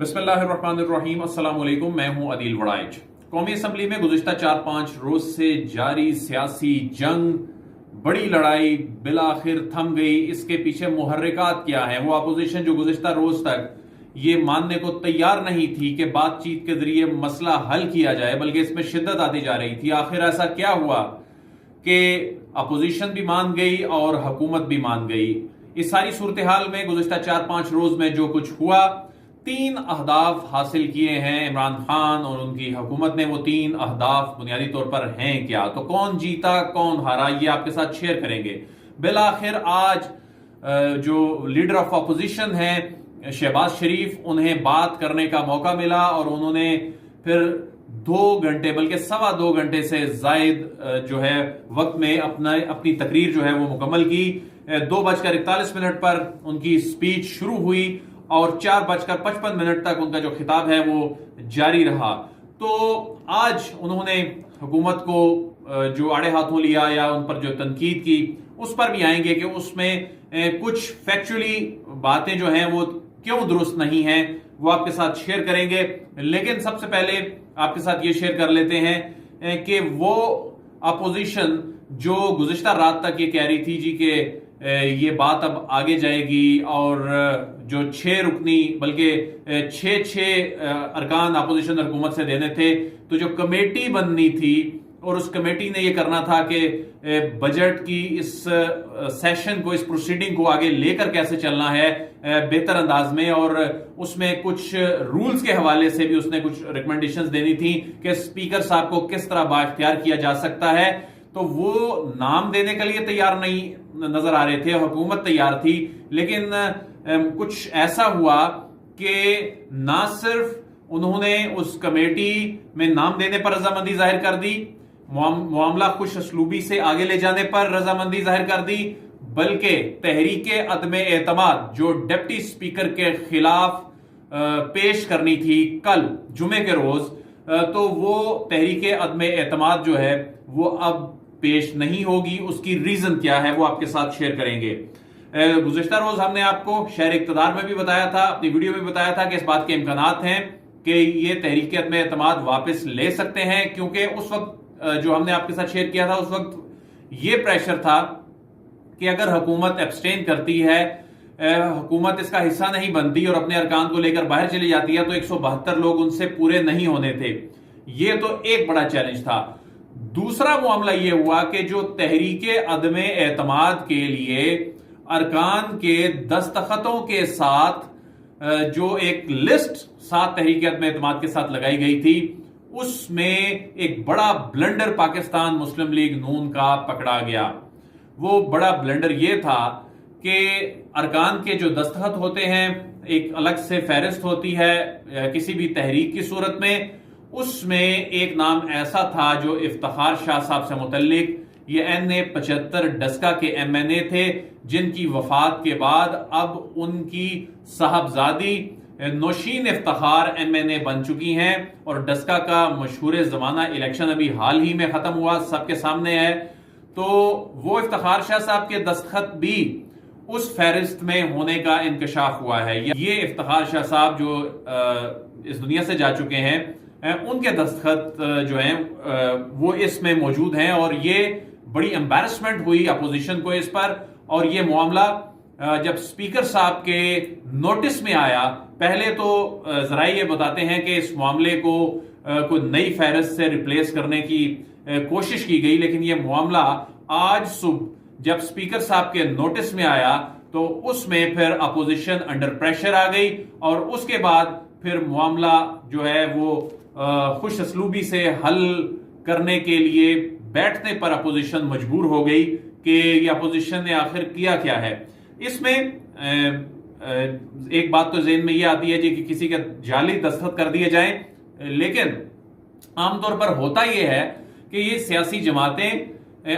بسم اللہ الرحمن الرحیم۔ السلام علیکم، میں ہوں عدیل وڑائچ۔ قومی اسمبلی میں گزشتہ 4-5 روز سے جاری سیاسی جنگ، بڑی لڑائی بالآخر تھم گئی۔ اس کے پیچھے محرکات کیا ہیں؟ وہ اپوزیشن جو گزشتہ روز تک یہ ماننے کو تیار نہیں تھی کہ بات چیت کے ذریعے مسئلہ حل کیا جائے، بلکہ اس میں شدت آتی جا رہی تھی، آخر ایسا کیا ہوا کہ اپوزیشن بھی مان گئی اور حکومت بھی مان گئی؟ اس ساری صورتحال میں گزشتہ 4-5 روز میں جو کچھ ہوا، 3 اہداف حاصل کیے ہیں عمران خان اور ان کی حکومت نے۔ وہ 3 اہداف بنیادی طور پر ہیں کیا؟ تو کون جیتا کون ہارا، یہ آپ کے ساتھ شیئر کریں گے۔ بالآخر آج جو لیڈر آف اپوزیشن ہیں شہباز شریف، انہیں بات کرنے کا موقع ملا اور انہوں نے پھر 2 گھنٹے بلکہ 2.25 گھنٹے سے زائد جو ہے وقت میں اپنی تقریر جو ہے وہ مکمل کی۔ 2:41 پر ان کی سپیچ شروع ہوئی اور 4:55 تک ان کا جو خطاب ہے وہ جاری رہا۔ تو آج انہوں نے حکومت کو جو آڑے ہاتھوں لیا یا ان پر جو تنقید کی، اس پر بھی آئیں گے کہ اس میں کچھ فیکچولی باتیں جو ہیں وہ کیوں درست نہیں ہیں، وہ آپ کے ساتھ شیئر کریں گے۔ لیکن سب سے پہلے آپ کے ساتھ یہ شیئر کر لیتے ہیں کہ وہ اپوزیشن جو گزشتہ رات تک یہ کہہ رہی تھی جی کہ یہ بات اب آگے جائے گی، اور جو 6 رکنی بلکہ 6 ارکان اپوزیشن حکومت سے دینے تھے، تو جو کمیٹی بننی تھی اور اس کمیٹی نے یہ کرنا تھا کہ بجٹ کی اس سیشن کو، اس پروسیڈنگ کو آگے لے کر کیسے چلنا ہے بہتر انداز میں، اور اس میں کچھ رولز کے حوالے سے بھی اس نے کچھ ریکمنڈیشنز دینی تھی کہ اسپیکر صاحب کو کس طرح بااختیار کیا جا سکتا ہے۔ تو وہ نام دینے کے لیے تیار نہیں نظر آ رہے تھے، حکومت تیار تھی، لیکن کچھ ایسا ہوا کہ نہ صرف انہوں نے اس کمیٹی میں نام دینے پر رضامندی ظاہر کر دی، معاملہ خوش اسلوبی سے آگے لے جانے پر رضامندی ظاہر کر دی، بلکہ تحریک عدم اعتماد جو ڈپٹی اسپیکر کے خلاف پیش کرنی تھی کل جمعے کے روز، تو وہ تحریک عدم اعتماد جو ہے وہ اب پیش نہیں ہوگی۔ اس کی ریزن کیا ہے وہ آپ کے ساتھ شیئر کریں گے۔ گزشتہ روز ہم نے آپ کو شہر اقتدار میں بھی بتایا تھا، اپنی ویڈیو میں بتایا تھا کہ اس بات کے امکانات ہیں کہ یہ تحریک عدم اعتماد واپس لے سکتے ہیں، کیونکہ اس وقت جو ہم نے آپ کے ساتھ شیئر کیا تھا، اس وقت یہ پریشر تھا کہ اگر حکومت ایبسٹین کرتی ہے، حکومت اس کا حصہ نہیں بنتی اور اپنے ارکان کو لے کر باہر چلی جاتی ہے، تو 172 لوگ ان سے پورے نہیں ہونے تھے۔ یہ تو ایک بڑا چیلنج تھا۔ دوسرا معاملہ یہ ہوا کہ جو تحریک عدم اعتماد کے لیے ارکان کے دستخطوں کے ساتھ جو ایک لسٹ 7 تحریک عدم اعتماد کے ساتھ لگائی گئی تھی، اس میں ایک بڑا بلنڈر پاکستان مسلم لیگ نون کا پکڑا گیا۔ وہ بڑا بلنڈر یہ تھا کہ ارکان کے جو دستخط ہوتے ہیں، ایک الگ سے فہرست ہوتی ہے کسی بھی تحریک کی صورت میں، اس میں ایک نام ایسا تھا جو افتخار شاہ صاحب سے متعلق، یہ NA-75 ڈسکا کے MNA تھے، جن کی وفات کے بعد اب ان کی صاحبزادی نوشین افتخار MNA بن چکی ہیں، اور ڈسکا کا مشہور زمانہ الیکشن ابھی حال ہی میں ختم ہوا، سب کے سامنے ہے۔ تو وہ افتخار شاہ صاحب کے دستخط بھی اس فہرست میں ہونے کا انکشاف ہوا ہے۔ یہ افتخار شاہ صاحب جو اس دنیا سے جا چکے ہیں، ان کے دستخط جو ہیں وہ اس میں موجود ہیں، اور یہ بڑی امبیرسمنٹ ہوئی اپوزیشن کو اس پر۔ اور یہ معاملہ جب اسپیکر صاحب کے نوٹس میں آیا، پہلے تو ذرائع یہ بتاتے ہیں کہ اس معاملے کو کوئی نئی فہرست سے ریپلیس کرنے کی کوشش کی گئی، لیکن یہ معاملہ آج صبح جب اسپیکر صاحب کے نوٹس میں آیا تو اس میں پھر اپوزیشن انڈر پریشر آ گئی، اور اس کے بعد پھر معاملہ جو ہے وہ خوش اسلوبی سے حل کرنے کے لیے بیٹھنے پر اپوزیشن مجبور ہو گئی کہ یہ اپوزیشن نے آخر کیا کیا ہے۔ اس میں ایک بات تو ذہن میں یہ آتی ہے کہ کسی کے جعلی دستخط کر دیے جائیں، لیکن عام طور پر ہوتا یہ ہے کہ یہ سیاسی جماعتیں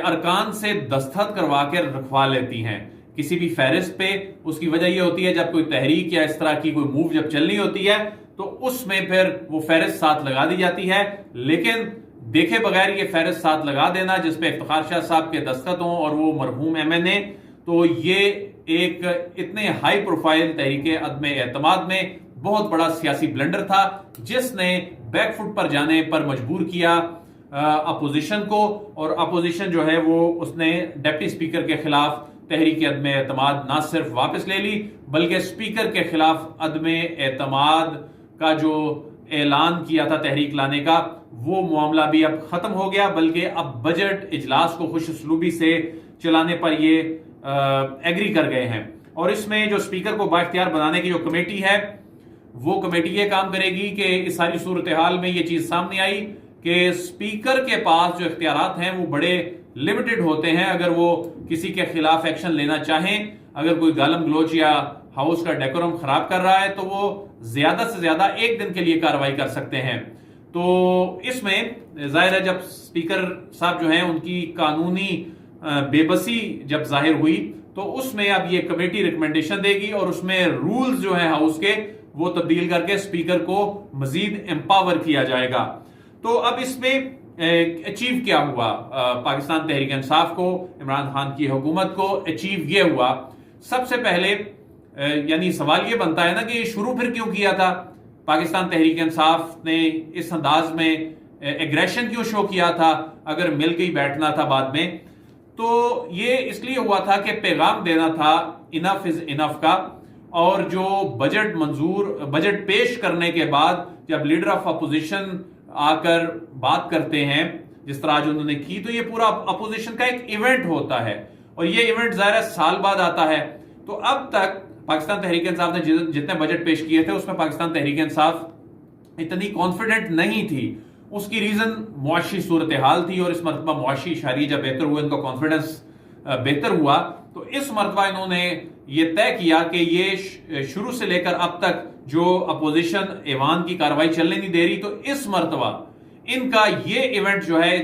ارکان سے دستخط کروا کے رکھوا لیتی ہیں کسی بھی فہرست پہ۔ اس کی وجہ یہ ہوتی ہے جب کوئی تحریک یا اس طرح کی کوئی موو جب چلنی ہوتی ہے تو اس میں پھر وہ فہرست ساتھ لگا دی جاتی ہے، لیکن دیکھے بغیر یہ فہرست ساتھ لگا دینا جس پہ افتخار شاہ صاحب کے دستخط ہوں اور وہ مرحوم MNA، تو یہ ایک اتنے ہائی پروفائل تحریک عدم اعتماد میں بہت بڑا سیاسی بلنڈر تھا جس نے بیک فٹ پر جانے پر مجبور کیا اپوزیشن کو، اور اپوزیشن جو ہے وہ اس نے ڈپٹی اسپیکر کے خلاف تحریک عدم اعتماد نہ صرف واپس لے لی بلکہ اسپیکر کے خلاف عدم اعتماد کا جو اعلان کیا تھا تحریک لانے کا وہ معاملہ بھی اب ختم ہو گیا، بلکہ اب بجٹ اجلاس کو خوش اسلوبی سے چلانے پر یہ ایگری کر گئے ہیں۔ اور اس میں جو اسپیکر کو بااختیار بنانے کی جو کمیٹی ہے وہ کمیٹی یہ کام کرے گی کہ اس ساری صورتحال میں یہ چیز سامنے آئی کہ اسپیکر کے پاس جو اختیارات ہیں وہ بڑے لمیٹڈ ہوتے ہیں۔ اگر وہ کسی کے خلاف ایکشن لینا چاہیں، اگر کوئی گالم گلوچ یا ہاؤس کا ڈیکورم خراب کر رہا ہے تو وہ زیادہ سے زیادہ ایک دن کے لیے کارروائی کر سکتے ہیں۔ تو اس میں ظاہر ہے جب اسپیکر صاحب جو ہیں ان کی قانونی بے بسی جب ظاہر ہوئی تو اس میں اب یہ کمیٹی ریکمنڈیشن دے گی اور اس میں رولز جو ہیں ہاؤس کے وہ تبدیل کر کے اسپیکر کو مزید امپاور کیا جائے گا۔ تو اب اس میں اچیو کیا ہوا پاکستان تحریک انصاف کو، عمران خان کی حکومت کو اچیو یہ ہوا، سب سے پہلے یعنی سوال یہ بنتا ہے نا کہ یہ شروع پھر کیوں کیا تھا پاکستان تحریک انصاف نے، اس انداز میں ایگریشن کیوں شو کیا تھا اگر مل کے ہی بیٹھنا تھا بعد میں؟ تو یہ اس لیے ہوا تھا کہ پیغام دینا تھا انف از انف کا، اور جو بجٹ پیش کرنے کے بعد جب لیڈر آف اپوزیشن آ کر بات کرتے ہیں جس طرح آج انہوں نے کی، تو یہ پورا اپوزیشن کا ایک ایونٹ ہوتا ہے اور یہ ایونٹ ظاہر سال بعد آتا ہے۔ تو اب تک پاکستان تحریک انصاف نے جتنے بجٹ پیش کیے تھے اس میں پاکستان تحریک انصاف اتنی کانفیڈنٹ نہیں تھی۔ اس کی ریزن معاشی صورتحال تھی، اور اس مرتبہ معاشی اشاریہ جب بہتر ہوئے، ان کا کانفیڈنس بہتر ہوا، تو اس مرتبہ انہوں نے یہ طے کیا کہ یہ شروع سے لے کر اب تک جو اپوزیشن ایوان کی کارروائی چلنے نہیں دے رہی، تو اس مرتبہ ان کا یہ ایونٹ جو ہے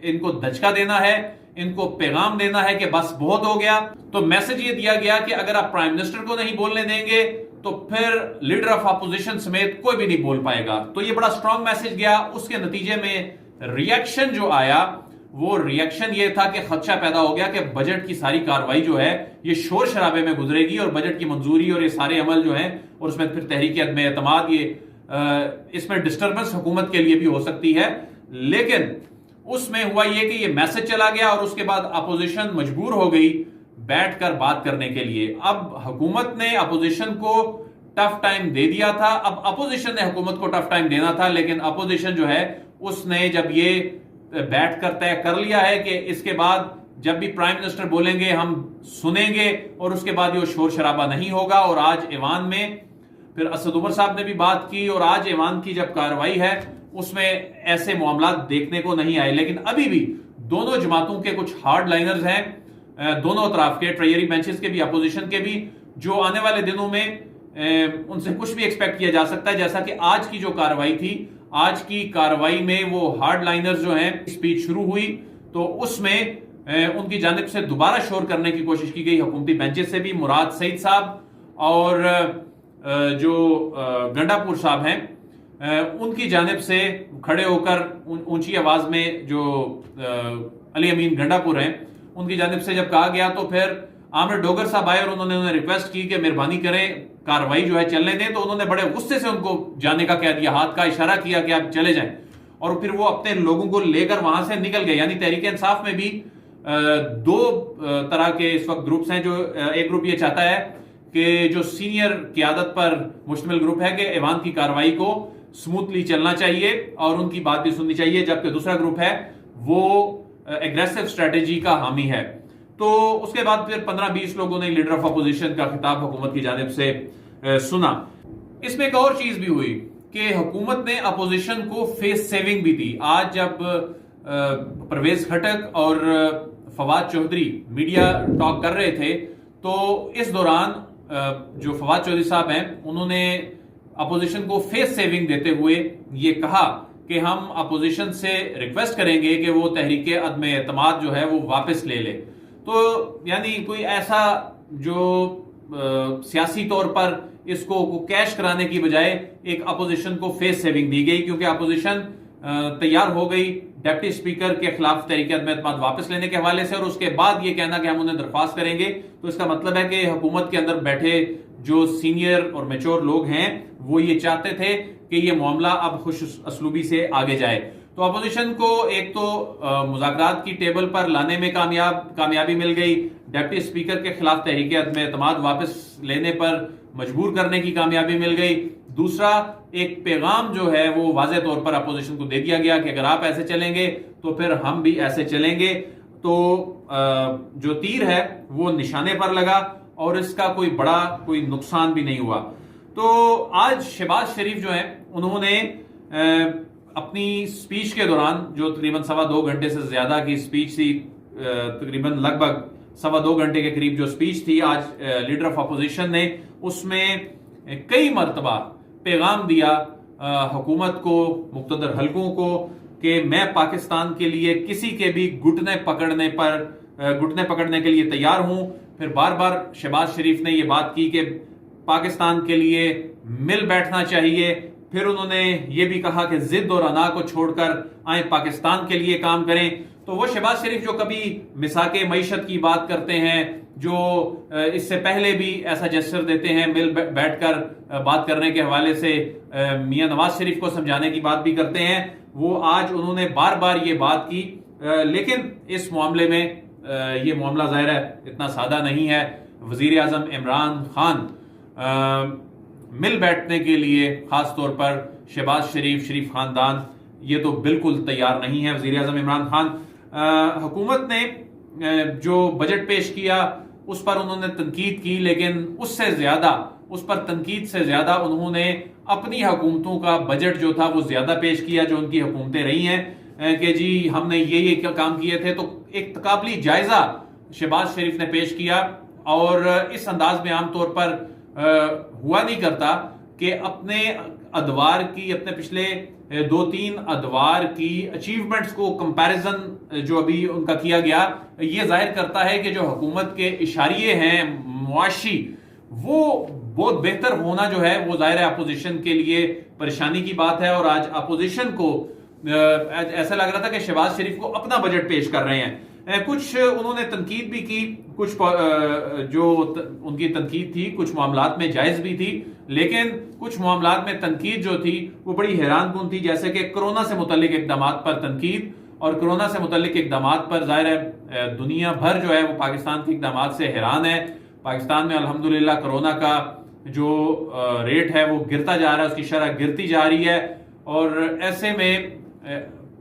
ان کو دھچکا دینا ہے، ان کو پیغام دینا ہے کہ بس بہت ہو گیا۔ تو میسج یہ دیا گیا کہ اگر آپ پرائم منسٹر کو نہیں بولنے دیں گے تو پھر لیڈر آف اپوزیشن سمیت کوئی بھی نہیں بول پائے گا۔ تو یہ بڑا سٹرونگ میسج گیا۔ اس کے نتیجے میں ریئیکشن جو آیا وہ ریئیکشن یہ تھا کہ خدشہ پیدا ہو گیا کہ بجٹ کی ساری کاروائی جو ہے یہ شور شرابے میں گزرے گی، اور بجٹ کی منظوری اور یہ سارے عمل جو ہیں، اور اس میں پھر تحریک عدم اعتماد، اس میں ڈسٹربنس حکومت کے لیے بھی ہو سکتی ہے۔ لیکن اس میں ہوا یہ کہ یہ میسج چلا گیا اور اس کے بعد اپوزیشن مجبور ہو گئی بیٹھ کر بات کرنے کے لیے۔ اب حکومت نے اپوزیشن کو ٹف ٹائم دے دیا تھا، اب اپوزیشن نے حکومت کو ٹف ٹائم دینا تھا، لیکن اپوزیشن جو ہے اس نے جب یہ بیٹھ کر طے کر لیا ہے کہ اس کے بعد جب بھی پرائم منسٹر بولیں گے ہم سنیں گے، اور اس کے بعد یہ شور شرابہ نہیں ہوگا۔ اور آج ایوان میں پھر اسد عمر صاحب نے بھی بات کی، اور آج ایوان کی جب کارروائی ہے اس میں ایسے معاملات دیکھنے کو نہیں آئے۔ لیکن ابھی بھی دونوں جماعتوں کے کچھ ہارڈ لائنرز ہیں، دونوں اطراف کے، ٹریئری بینچز کے بھی، اپوزیشن کے بھی، جو آنے والے دنوں میں ان سے کچھ بھی ایکسپیکٹ کیا جا سکتا ہے۔ جیسا کہ آج کی جو کارروائی تھی، آج کی کارروائی میں وہ ہارڈ لائنرز جو ہیں، اسپیچ شروع ہوئی تو اس میں ان کی جانب سے دوبارہ شور کرنے کی کوشش کی گئی حکومتی بینچز سے بھی، مراد سعید صاحب اور جو گنڈا پور صاحب ہیں ان کی جانب سے کھڑے ہو کر اونچی آواز میں، جو علی امین گنڈا پور ہیں ان کی جانب سے جب کہا گیا تو پھر عامر ڈوگر صاحب آئے اور انہوں نے ریکویسٹ کی کہ مہربانی کریں کارروائی جو ہے چلنے دیں، تو انہوں نے بڑے غصے سے ان کو جانے کا کہہ دیا، ہاتھ کا اشارہ کیا کہ آپ چلے جائیں، اور پھر وہ اپنے لوگوں کو لے کر وہاں سے نکل گئے۔ یعنی تحریک انصاف میں بھی دو طرح کے اس وقت گروپس ہیں، جو ایک گروپ یہ چاہتا ہے کہ جو سینئر قیادت پر مشتمل گروپ ہے کہ ایوان کی کارروائی کو سموتھلی چلنا چاہیے اور ان کی بات بھی سننی چاہیے، جبکہ دوسرا گروپ ہے وہ ایگریسو اسٹریٹجی کا حامی ہے۔ تو اس کے بعد پھر 15-20 لوگوں نے لیڈر آف اپوزیشن کا خطاب حکومت کی جانب سے سنا۔ اس میں ایک اور چیز بھی ہوئی کہ حکومت نے اپوزیشن کو فیس سیونگ بھی دی۔ آج جب پرویز خٹک اور فواد چودھری میڈیا ٹاک کر رہے تھے تو اس دوران جو فواد چودھری صاحب ہیں انہوں نے اپوزیشن کو فیس سیونگ دیتے ہوئے یہ کہا کہ ہم اپوزیشن سے ریکویسٹ کریں گے کہ وہ تحریک عدم اعتماد جو ہے وہ واپس لے لے۔ تو یعنی کوئی ایسا جو سیاسی طور پر اس کو کیش کرانے کی بجائے ایک اپوزیشن کو فیس سیونگ دی گئی، کیونکہ اپوزیشن تیار ہو گئی ڈپٹی اسپیکر کے خلاف تحریک عدم اعتماد واپس لینے کے حوالے سے، اور اس کے بعد یہ کہنا کہ ہم انہیں درخواست کریں گے، تو اس کا مطلب ہے کہ حکومت کے اندر بیٹھے جو سینئر اور میچور لوگ ہیں وہ یہ چاہتے تھے کہ یہ معاملہ اب خوش اسلوبی سے آگے جائے۔ تو اپوزیشن کو ایک تو مذاکرات کی ٹیبل پر لانے میں کامیابی مل گئی، ڈپٹی اسپیکر کے خلاف تحریک عدم اعتماد واپس لینے پر مجبور کرنے کی کامیابی مل گئی، دوسرا ایک پیغام جو ہے وہ واضح طور پر اپوزیشن کو دے دیا گیا کہ اگر آپ ایسے چلیں گے تو پھر ہم بھی ایسے چلیں گے۔ تو جو تیر ہے وہ نشانے پر لگا اور اس کا کوئی نقصان بھی نہیں ہوا۔ تو آج شہباز شریف جو ہیں انہوں نے اپنی سپیچ کے دوران، جو تقریباً 2.25 گھنٹے سے زیادہ کی سپیچ تھی، تقریباً لگ بھگ 2.25 گھنٹے کے قریب جو سپیچ تھی آج لیڈر آف اپوزیشن نے، اس میں کئی مرتبہ پیغام دیا حکومت کو، مقتدر حلقوں کو، کہ میں پاکستان کے لیے کسی کے بھی گھٹنے پکڑنے کے لیے تیار ہوں۔ پھر بار بار شہباز شریف نے یہ بات کی کہ پاکستان کے لیے مل بیٹھنا چاہیے۔ پھر انہوں نے یہ بھی کہا کہ ضد اور انا کو چھوڑ کر آئیں پاکستان کے لیے کام کریں۔ تو وہ شہباز شریف جو کبھی مساق معیشت کی بات کرتے ہیں، جو اس سے پہلے بھی ایسا جسچر دیتے ہیں مل بیٹھ کر بات کرنے کے حوالے سے، میاں نواز شریف کو سمجھانے کی بات بھی کرتے ہیں، وہ آج انہوں نے بار بار یہ بات کی۔ لیکن اس معاملے میں یہ معاملہ ظاہر ہے اتنا سادہ نہیں ہے۔ وزیر اعظم عمران خان مل بیٹھنے کے لیے، خاص طور پر شہباز شریف خاندان، یہ تو بالکل تیار نہیں ہے۔ وزیر اعظم عمران خان، حکومت نے جو بجٹ پیش کیا اس پر انہوں نے تنقید کی، لیکن اس پر تنقید سے زیادہ انہوں نے اپنی حکومتوں کا بجٹ جو تھا وہ زیادہ پیش کیا، جو ان کی حکومتیں رہی ہیں، کہ جی ہم نے یہ کام کیے تھے۔ تو ایک تقابلی جائزہ شہباز شریف نے پیش کیا، اور اس انداز میں عام طور پر ہوا نہیں کرتا کہ اپنے پچھلے 2-3 ادوار کی اچیومنٹس کو کمپیریزن جو ابھی ان کا کیا گیا، یہ ظاہر کرتا ہے کہ جو حکومت کے اشاریے ہیں معاشی، وہ بہت بہتر ہونا جو ہے وہ ظاہر ہے اپوزیشن کے لیے پریشانی کی بات ہے۔ اور آج اپوزیشن کو ایسا لگ رہا تھا کہ شہباز شریف کو اپنا بجٹ پیش کر رہے ہیں۔ کچھ انہوں نے تنقید بھی کی، کچھ جو ان کی تنقید تھی کچھ معاملات میں جائز بھی تھی، لیکن کچھ معاملات میں تنقید جو تھی وہ بڑی حیران کن تھی، جیسے کہ کرونا سے متعلق اقدامات پر تنقید۔ اور کرونا سے متعلق اقدامات پر ظاہر ہے دنیا بھر جو ہے وہ پاکستان کے اقدامات سے حیران ہے۔ پاکستان میں الحمدللہ کرونا کا جو ریٹ ہے وہ گرتا جا رہا ہے، اس کی شرح گرتی جا رہی ہے، اور ایسے میں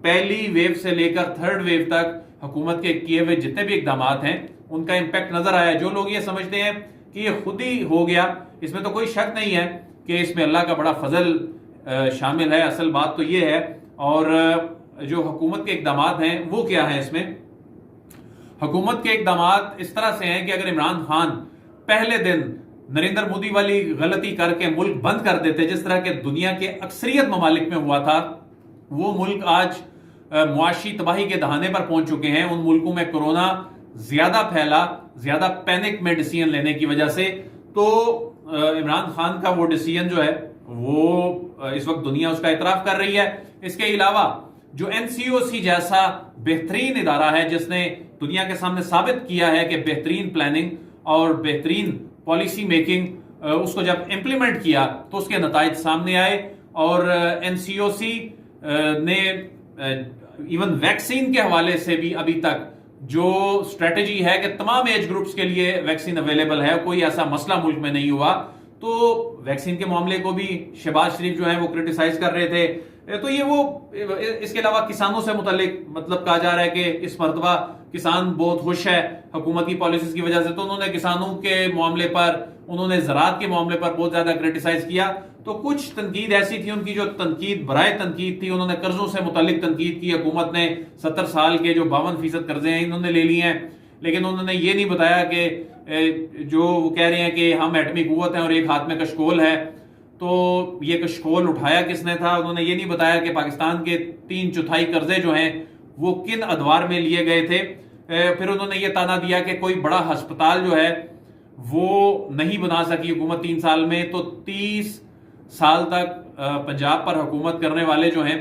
پہلی ویو سے لے کر 3rd ویو تک حکومت کے کیے ہوئے جتنے بھی اقدامات ہیں ان کا امپیکٹ نظر آیا۔ جو لوگ یہ سمجھتے ہیں کہ یہ خود ہی ہو گیا، اس میں تو کوئی شک نہیں ہے کہ اس میں اللہ کا بڑا فضل شامل ہے۔ اصل بات تو یہ ہے، اور جو حکومت کے اقدامات ہیں وہ کیا ہیں؟ اس میں حکومت کے اقدامات اس طرح سے ہیں کہ اگر عمران خان پہلے دن نریندر مودی والی غلطی کر کے ملک بند کر دیتے، جس طرح کہ دنیا کے اکثریت ممالک میں ہوا تھا، وہ ملک آج معاشی تباہی کے دہانے پر پہنچ چکے ہیں۔ ان ملکوں میں کورونا زیادہ پھیلا، زیادہ پینک میں ڈیسیژن لینے کی وجہ سے۔ تو عمران خان کا وہ ڈیسیژن جو ہے وہ اس وقت دنیا اس کا اعتراف کر رہی ہے۔ اس کے علاوہ جو NCOC جیسا بہترین ادارہ ہے جس نے دنیا کے سامنے ثابت کیا ہے کہ بہترین پلاننگ اور بہترین پالیسی میکنگ، اس کو جب امپلیمنٹ کیا تو اس کے نتائج سامنے آئے، اور NCOC نے ایون ویکسین کے حوالے سے بھی ابھی تک جو اسٹریٹجی ہے کہ تمام ایج گروپس کے لیے ویکسین اویلیبل ہے، کوئی ایسا مسئلہ ملک میں نہیں ہوا۔ تو ویکسین کے معاملے کو بھی شہباز شریف جو ہیں وہ کرٹیسائز کر رہے تھے۔ تو یہ وہ اس کے علاوہ کسانوں سے متعلق مطلب کہا جا رہا ہے کہ اس مرتبہ کسان بہت خوش ہے حکومت کی پالیسیز کی وجہ سے، تو انہوں نے کسانوں کے معاملے پر، انہوں نے زراعت کے معاملے پر بہت زیادہ کرٹیسائز کیا۔ تو کچھ تنقید ایسی تھی ان کی جو تنقید برائے تنقید تھی، انہوں نے قرضوں سے متعلق تنقید کی، حکومت نے 70 سال کے جو 52% قرضے ہیں انہوں نے لے لیے ہیں، لیکن انہوں نے یہ نہیں بتایا کہ جو وہ کہہ رہے ہیں کہ ہم ایٹمی قوت ہیں اور ایک ہاتھ میں کشکول ہے، تو یہ کشکول اٹھایا کس نے تھا؟ انہوں نے یہ نہیں بتایا کہ پاکستان کے 3/4 قرضے جو ہیں وہ کن ادوار میں لیے گئے تھے۔ پھر انہوں نے یہ تانا دیا کہ کوئی بڑا ہسپتال جو ہے وہ نہیں بنا سکی حکومت 3 سال میں، تو 30 سال تک پنجاب پر حکومت کرنے والے جو ہیں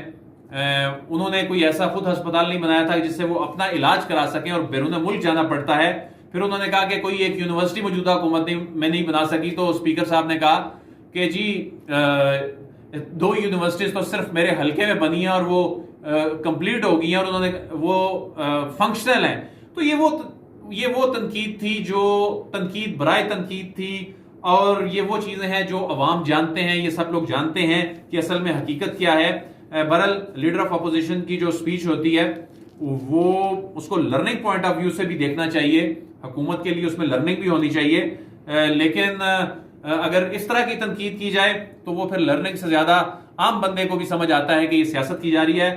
انہوں نے کوئی ایسا خود ہسپتال نہیں بنایا تھا جس سے وہ اپنا علاج کرا سکیں اور بیرون ملک جانا پڑتا ہے. پھر انہوں نے کہا کہ کوئی ایک یونیورسٹی موجودہ حکومت میں نہیں بنا سکی, تو اسپیکر صاحب نے کہا کہ جی 2 یونیورسٹیز تو صرف میرے حلقے میں بنی ہیں اور وہ کمپلیٹ ہو گئی ہیں اور انہوں نے وہ فنکشنل ہیں. تو یہ وہ تنقید تھی جو تنقید برائے تنقید تھی, اور یہ وہ چیزیں ہیں جو عوام جانتے ہیں, یہ سب لوگ جانتے ہیں کہ اصل میں حقیقت کیا ہے. بہرحال لیڈر آف اپوزیشن کی جو سپیچ ہوتی ہے وہ اس کو لرننگ پوائنٹ آف ویو سے بھی دیکھنا چاہیے, حکومت کے لیے اس میں لرننگ بھی ہونی چاہیے, لیکن اگر اس طرح کی تنقید کی جائے تو وہ پھر لرننگ سے زیادہ عام بندے کو بھی سمجھ آتا ہے کہ یہ سیاست کی جا رہی ہے.